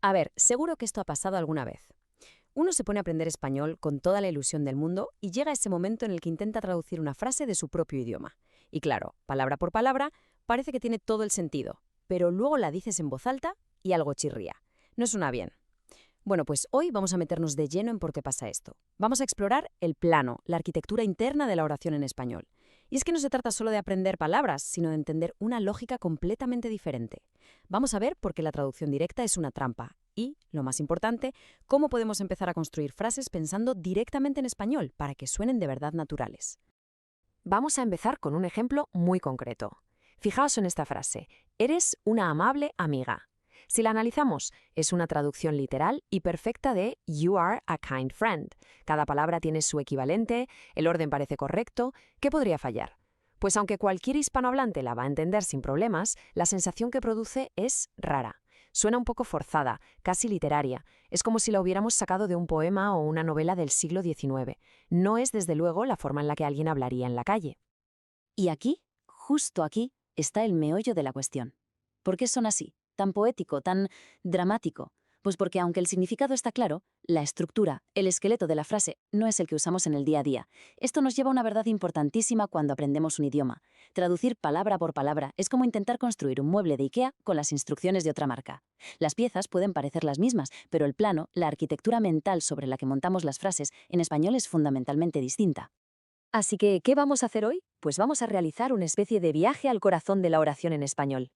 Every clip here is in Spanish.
A ver, seguro que esto ha pasado alguna vez. Uno se pone a aprender español con toda la ilusión del mundo y llega ese momento en el que intenta traducir una frase de su propio idioma. Y claro, palabra por palabra, parece que tiene todo el sentido, pero luego la dices en voz alta y algo chirría. No suena bien. Bueno, pues hoy vamos a meternos de lleno en por qué pasa esto. Vamos a explorar el plano, la arquitectura interna de la oración en español. Y es que no se trata solo de aprender palabras, sino de entender una lógica completamente diferente. Vamos a ver por qué la traducción directa es una trampa y, lo más importante, cómo podemos empezar a construir frases pensando directamente en español para que suenen de verdad naturales. Vamos a empezar con un ejemplo muy concreto. Fijaos en esta frase: eres una amable amiga. Si la analizamos, es una traducción literal y perfecta de You are a kind friend. Cada palabra tiene su equivalente, el orden parece correcto. ¿Qué podría fallar? Pues aunque cualquier hispanohablante la va a entender sin problemas, la sensación que produce es rara. Suena un poco forzada, casi literaria. Es como si la hubiéramos sacado de un poema o una novela del siglo XIX. No es, desde luego, la forma en la que alguien hablaría en la calle. Y aquí, justo aquí, está el meollo de la cuestión. ¿Por qué son así? Tan poético, tan dramático. Pues porque aunque el significado está claro, la estructura, el esqueleto de la frase no es el que usamos en el día a día. Esto nos lleva a una verdad importantísima cuando aprendemos un idioma. Traducir palabra por palabra es como intentar construir un mueble de IKEA con las instrucciones de otra marca. Las piezas pueden parecer las mismas, pero el plano, la arquitectura mental sobre la que montamos las frases, en español es fundamentalmente distinta. Así que, ¿qué vamos a hacer hoy? Pues vamos a realizar una especie de viaje al corazón de la oración en español.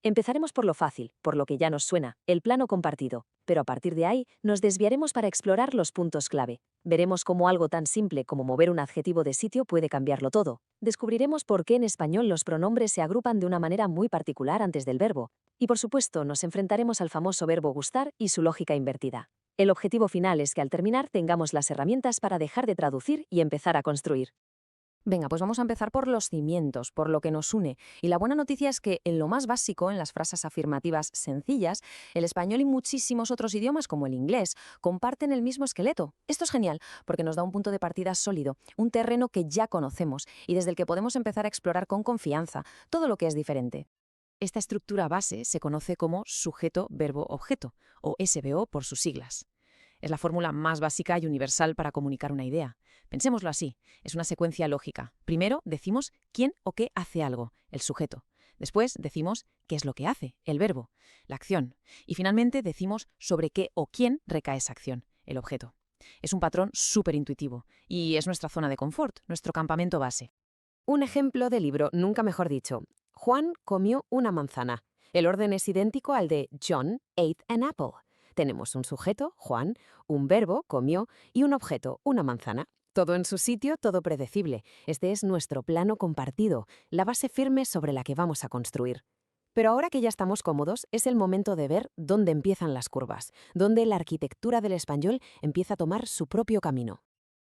Empezaremos por lo fácil, por lo que ya nos suena, el plano compartido, pero a partir de ahí nos desviaremos para explorar los puntos clave. Veremos cómo algo tan simple como mover un adjetivo de sitio puede cambiarlo todo. Descubriremos por qué en español los pronombres se agrupan de una manera muy particular antes del verbo. Y por supuesto, nos enfrentaremos al famoso verbo gustar y su lógica invertida. El objetivo final es que al terminar tengamos las herramientas para dejar de traducir y empezar a construir. Venga, pues vamos a empezar por los cimientos, por lo que nos une. Y la buena noticia es que en lo más básico, en las frases afirmativas sencillas, el español y muchísimos otros idiomas, como el inglés, comparten el mismo esqueleto. Esto es genial, porque nos da un punto de partida sólido, un terreno que ya conocemos y desde el que podemos empezar a explorar con confianza todo lo que es diferente. Esta estructura base se conoce como sujeto-verbo-objeto, o SVO por sus siglas. Es la fórmula más básica y universal para comunicar una idea. Pensémoslo así, es una secuencia lógica. Primero decimos quién o qué hace algo, el sujeto. Después decimos qué es lo que hace, el verbo, la acción. Y finalmente decimos sobre qué o quién recae esa acción, el objeto. Es un patrón súper intuitivo y es nuestra zona de confort, nuestro campamento base. Un ejemplo de libro, nunca mejor dicho. Juan comió una manzana. El orden es idéntico al de John ate an apple. Tenemos un sujeto, Juan, un verbo, comió, y un objeto, una manzana. Todo en su sitio, todo predecible. Este es nuestro plano compartido, la base firme sobre la que vamos a construir. Pero ahora que ya estamos cómodos, es el momento de ver dónde empiezan las curvas, dónde la arquitectura del español empieza a tomar su propio camino.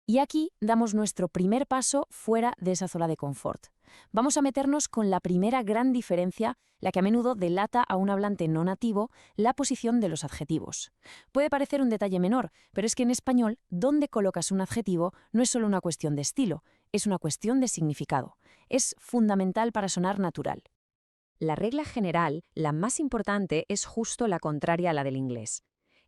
Y aquí damos nuestro primer paso fuera de esa zona de confort. Vamos a meternos con la primera gran diferencia, la que a menudo delata a un hablante no nativo, la posición de los adjetivos. Puede parecer un detalle menor, pero es que en español, dónde colocas un adjetivo no es solo una cuestión de estilo, es una cuestión de significado. Es fundamental para sonar natural. La regla general, la más importante, es justo la contraria a la del inglés.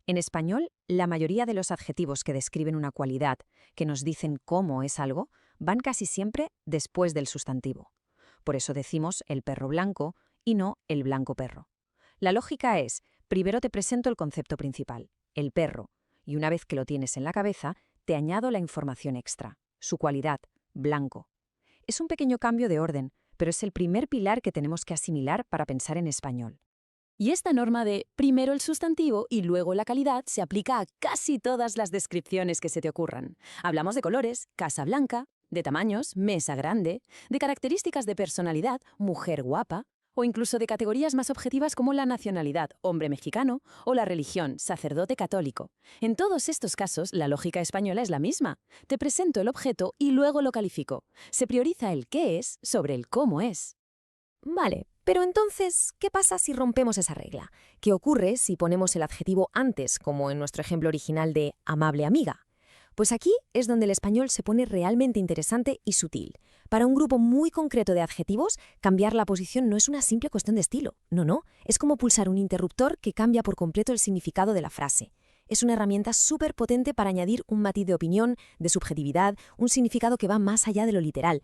En español, la mayoría de los adjetivos que describen una cualidad, que nos dicen cómo es algo, van casi siempre después del sustantivo. Por eso decimos el perro blanco y no el blanco perro. La lógica es, primero te presento el concepto principal, el perro, y una vez que lo tienes en la cabeza, te añado la información extra, su cualidad, blanco. Es un pequeño cambio de orden, pero es el primer pilar que tenemos que asimilar para pensar en español. Y esta norma de primero el sustantivo y luego la calidad se aplica a casi todas las descripciones que se te ocurran. Hablamos de colores, casa blanca, de tamaños, mesa grande, de características de personalidad, mujer guapa, o incluso de categorías más objetivas como la nacionalidad, hombre mexicano, o la religión, sacerdote católico. En todos estos casos, la lógica española es la misma. Te presento el objeto y luego lo califico. Se prioriza el qué es sobre el cómo es. Vale, pero entonces, ¿qué pasa si rompemos esa regla? ¿Qué ocurre si ponemos el adjetivo antes, como en nuestro ejemplo original de amable amiga? Pues aquí es donde el español se pone realmente interesante y sutil. Para un grupo muy concreto de adjetivos, cambiar la posición no es una simple cuestión de estilo. No, es como pulsar un interruptor que cambia por completo el significado de la frase. Es una herramienta súper potente para añadir un matiz de opinión, de subjetividad, un significado que va más allá de lo literal.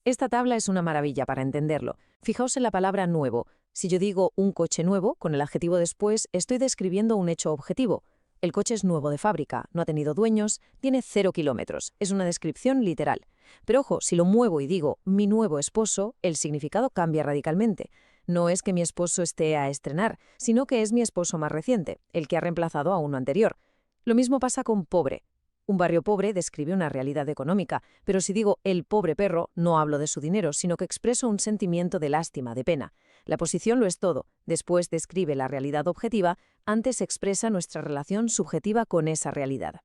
Esta tabla es una maravilla para entenderlo. Fijaos en la palabra nuevo. Si yo digo un coche nuevo, con el adjetivo después, estoy describiendo un hecho objetivo. El coche es nuevo de fábrica, no ha tenido dueños, tiene 0 kilómetros. Es una descripción literal. Pero ojo, si lo muevo y digo mi nuevo esposo, el significado cambia radicalmente. No es que mi esposo esté a estrenar, sino que es mi esposo más reciente, el que ha reemplazado a uno anterior. Lo mismo pasa con pobre. Un barrio pobre describe una realidad económica, pero si digo el pobre perro, no hablo de su dinero, sino que expreso un sentimiento de lástima, de pena. La posición lo es todo. Después describe la realidad objetiva, antes expresa nuestra relación subjetiva con esa realidad.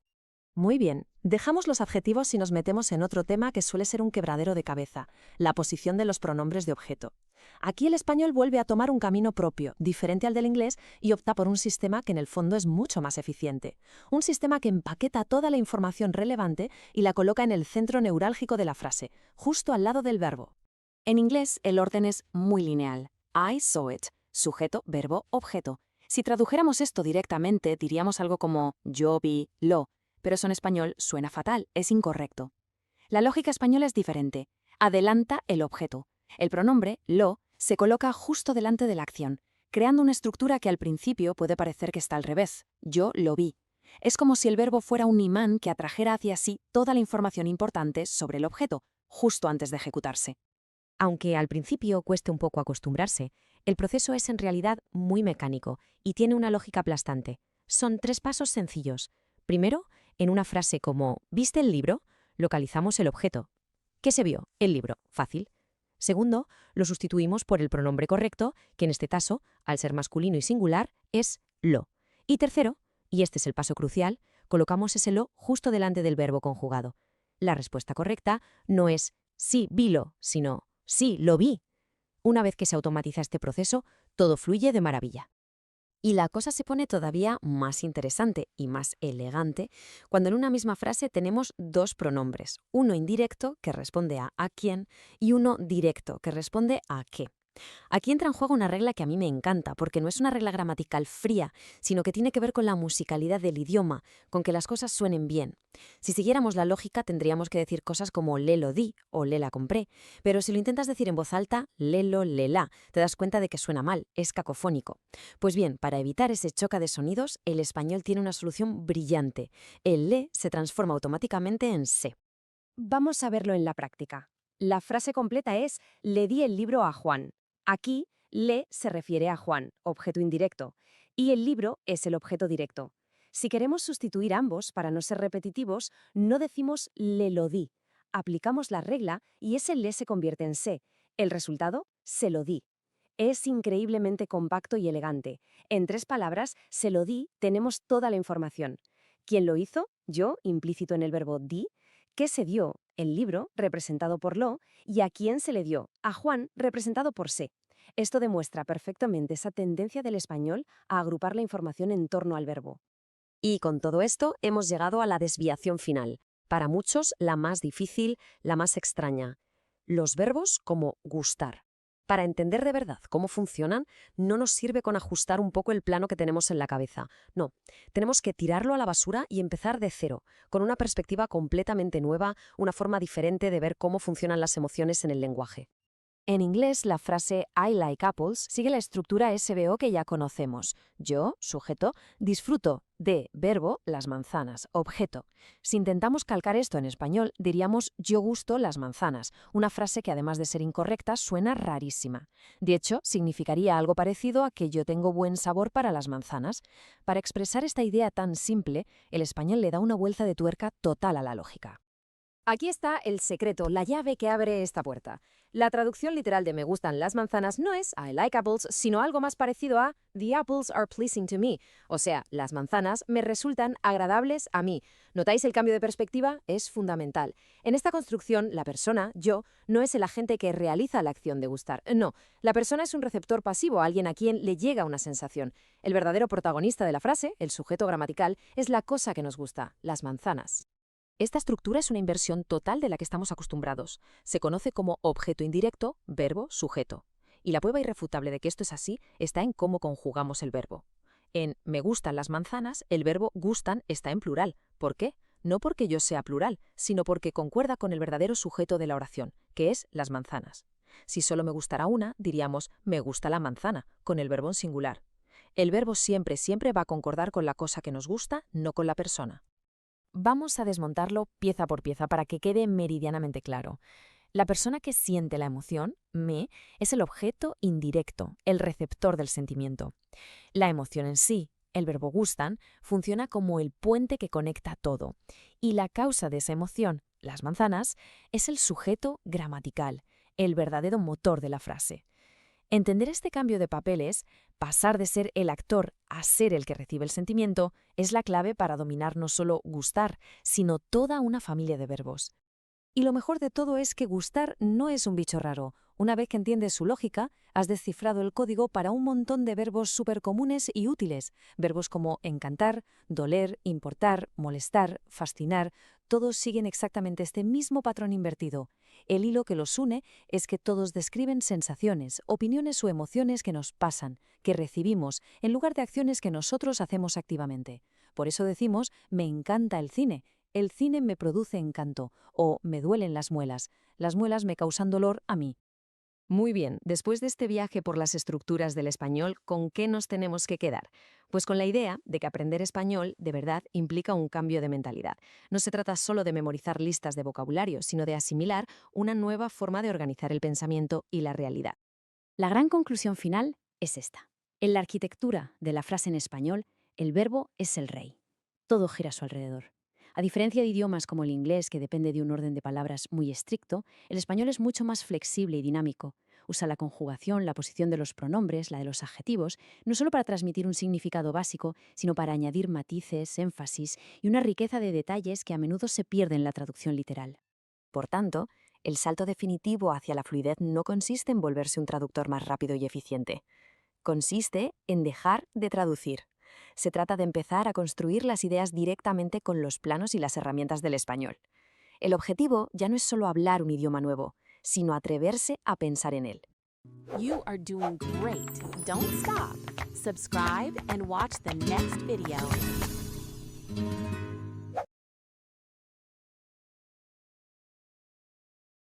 Muy bien, dejamos los adjetivos y nos metemos en otro tema que suele ser un quebradero de cabeza, la posición de los pronombres de objeto. Aquí el español vuelve a tomar un camino propio, diferente al del inglés, y opta por un sistema que en el fondo es mucho más eficiente. Un sistema que empaqueta toda la información relevante y la coloca en el centro neurálgico de la frase, justo al lado del verbo. En inglés, el orden es muy lineal. I saw it. Sujeto, verbo, objeto. Si tradujéramos esto directamente, diríamos algo como yo vi lo, pero eso en español suena fatal, es incorrecto. La lógica española es diferente. Adelanta el objeto. El pronombre, lo, se coloca justo delante de la acción, creando una estructura que al principio puede parecer que está al revés. Yo lo vi. Es como si el verbo fuera un imán que atrajera hacia sí toda la información importante sobre el objeto, justo antes de ejecutarse. Aunque al principio cueste un poco acostumbrarse, el proceso es en realidad muy mecánico y tiene una lógica aplastante. Son 3 pasos sencillos. Primero, en una frase como ¿viste el libro?, localizamos el objeto. ¿Qué se vio? El libro. Fácil. Segundo, lo sustituimos por el pronombre correcto, que en este caso, al ser masculino y singular, es lo. Y tercero, y este es el paso crucial, colocamos ese lo justo delante del verbo conjugado. La respuesta correcta no es sí, vilo, sino sí, lo vi. Una vez que se automatiza este proceso, todo fluye de maravilla. Y la cosa se pone todavía más interesante y más elegante cuando en una misma frase tenemos 2 pronombres, uno indirecto que responde a quién y uno directo que responde a qué. Aquí entra en juego una regla que a mí me encanta, porque no es una regla gramatical fría, sino que tiene que ver con la musicalidad del idioma, con que las cosas suenen bien. Si siguiéramos la lógica, tendríamos que decir cosas como le lo di o le la compré, pero si lo intentas decir en voz alta, lelo, lela, te das cuenta de que suena mal, es cacofónico. Pues bien, para evitar ese choque de sonidos, el español tiene una solución brillante. El le se transforma automáticamente en se. Vamos a verlo en la práctica. La frase completa es le di el libro a Juan. Aquí, le se refiere a Juan, objeto indirecto, y el libro es el objeto directo. Si queremos sustituir ambos para no ser repetitivos, no decimos le lo di. Aplicamos la regla y ese le se convierte en se. El resultado, se lo di. Es increíblemente compacto y elegante. En 3 palabras, se lo di, tenemos toda la información. ¿Quién lo hizo? Yo, implícito en el verbo di. ¿Qué se dio? El libro, representado por lo, y a quién se le dio, a Juan, representado por se. Esto demuestra perfectamente esa tendencia del español a agrupar la información en torno al verbo. Y con todo esto hemos llegado a la desviación final, para muchos la más difícil, la más extraña. Los verbos como gustar. Para entender de verdad cómo funcionan, no nos sirve con ajustar un poco el plano que tenemos en la cabeza. No, tenemos que tirarlo a la basura y empezar de cero, con una perspectiva completamente nueva, una forma diferente de ver cómo funcionan las emociones en el lenguaje. En inglés, la frase I like apples sigue la estructura SVO que ya conocemos. Yo, sujeto, disfruto de, verbo, las manzanas, objeto. Si intentamos calcar esto en español, diríamos yo gusto las manzanas, una frase que además de ser incorrecta suena rarísima. De hecho, significaría algo parecido a que yo tengo buen sabor para las manzanas. Para expresar esta idea tan simple, el español le da una vuelta de tuerca total a la lógica. Aquí está el secreto, la llave que abre esta puerta. La traducción literal de me gustan las manzanas no es I like apples, sino algo más parecido a the apples are pleasing to me. O sea, las manzanas me resultan agradables a mí. ¿Notáis el cambio de perspectiva? Es fundamental. En esta construcción, la persona, yo, no es el agente que realiza la acción de gustar. No, la persona es un receptor pasivo, alguien a quien le llega una sensación. El verdadero protagonista de la frase, el sujeto gramatical, es la cosa que nos gusta, las manzanas. Esta estructura es una inversión total de la que estamos acostumbrados. Se conoce como objeto indirecto, verbo, sujeto. Y la prueba irrefutable de que esto es así está en cómo conjugamos el verbo. En me gustan las manzanas, el verbo gustan está en plural. ¿Por qué? No porque yo sea plural, sino porque concuerda con el verdadero sujeto de la oración, que es las manzanas. Si solo me gustara una, diríamos me gusta la manzana, con el verbo en singular. El verbo siempre, siempre va a concordar con la cosa que nos gusta, no con la persona. Vamos a desmontarlo pieza por pieza para que quede meridianamente claro. La persona que siente la emoción, me, es el objeto indirecto, el receptor del sentimiento. La emoción en sí, el verbo gustan, funciona como el puente que conecta todo. Y la causa de esa emoción, las manzanas, es el sujeto gramatical, el verdadero motor de la frase. Entender este cambio de papeles, pasar de ser el actor a ser el que recibe el sentimiento, es la clave para dominar no solo gustar, sino toda una familia de verbos. Y lo mejor de todo es que gustar no es un bicho raro. Una vez que entiendes su lógica, has descifrado el código para un montón de verbos supercomunes y útiles. Verbos como encantar, doler, importar, molestar, fascinar, todos siguen exactamente este mismo patrón invertido. El hilo que los une es que todos describen sensaciones, opiniones o emociones que nos pasan, que recibimos, en lugar de acciones que nosotros hacemos activamente. Por eso decimos, me encanta el cine. El cine me produce encanto, o me duelen las muelas me causan dolor a mí. Muy bien, después de este viaje por las estructuras del español, ¿con qué nos tenemos que quedar? Pues con la idea de que aprender español de verdad implica un cambio de mentalidad. No se trata solo de memorizar listas de vocabulario, sino de asimilar una nueva forma de organizar el pensamiento y la realidad. La gran conclusión final es esta. En la arquitectura de la frase en español, el verbo es el rey. Todo gira a su alrededor. A diferencia de idiomas como el inglés, que depende de un orden de palabras muy estricto, el español es mucho más flexible y dinámico. Usa la conjugación, la posición de los pronombres, la de los adjetivos, no solo para transmitir un significado básico, sino para añadir matices, énfasis y una riqueza de detalles que a menudo se pierden en la traducción literal. Por tanto, el salto definitivo hacia la fluidez no consiste en volverse un traductor más rápido y eficiente. Consiste en dejar de traducir. Se trata de empezar a construir las ideas directamente con los planos y las herramientas del español. El objetivo ya no es solo hablar un idioma nuevo, sino atreverse a pensar en él. You are doing great. Don't stop. Subscribe and watch the next video.